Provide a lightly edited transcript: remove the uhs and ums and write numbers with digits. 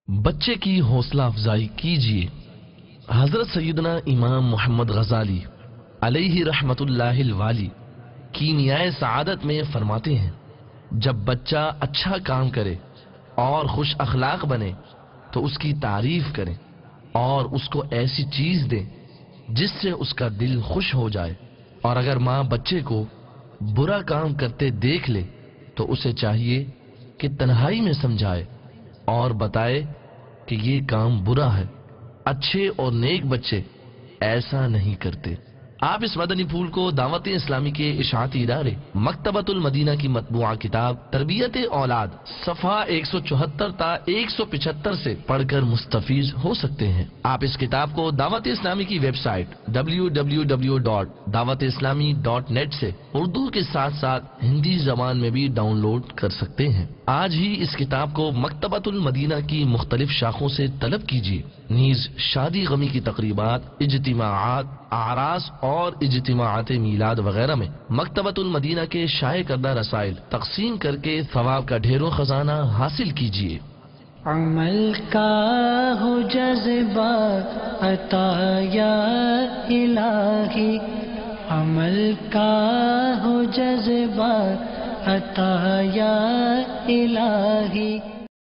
بچے کی حوصلہ افزائی کیجیے۔ حضرت سیدنا امام محمد غزالی علیہ رحمت اللہ الوالی کیمیائے سعادت میں فرماتے ہیں، جب بچہ اچھا کام کرے اور خوش اخلاق بنے تو اس کی تعریف کریں اور اس کو ایسی چیز دیں جس سے اس کا دل خوش ہو جائے، اور اگر ماں بچے کو برا کام کرتے دیکھ لے تو اسے چاہیے کہ تنہائی میں سمجھائے اور بتائے کہ یہ کام برا ہے۔ اچھے اور نیک بچے ایسا نہیں کرتے۔ آپ اس مدنی پھول کو دعوت اسلامی کے اشاعتی ادارے مکتبۃ المدینہ کی مطبوعہ کتاب تربیت اولاد صفحہ 174 تا 175 سے پڑھ کر مستفیض ہو سکتے ہیں۔ آپ اس کتاب کو دعوت اسلامی کی ویب سائٹ www.dawatislami.net سے اردو کے ساتھ ساتھ ہندی زبان میں بھی ڈاؤن لوڈ کر سکتے ہیں۔ آج ہی اس کتاب کو مکتبۃ المدینہ کی مختلف شاخوں سے طلب کیجیے۔ نیز شادی غمی کی تقریبات، اجتماعات، اعراس اور اجتماعات میلاد وغیرہ میں مکتبۃ المدینہ کے شائع کردہ رسائل تقسیم کر کے ثواب کا ڈھیروں خزانہ حاصل کیجیے۔ عمل کا ہو جذبہ عطا یا الہی، عمل کا ہو جذبہ عطا یا الہی۔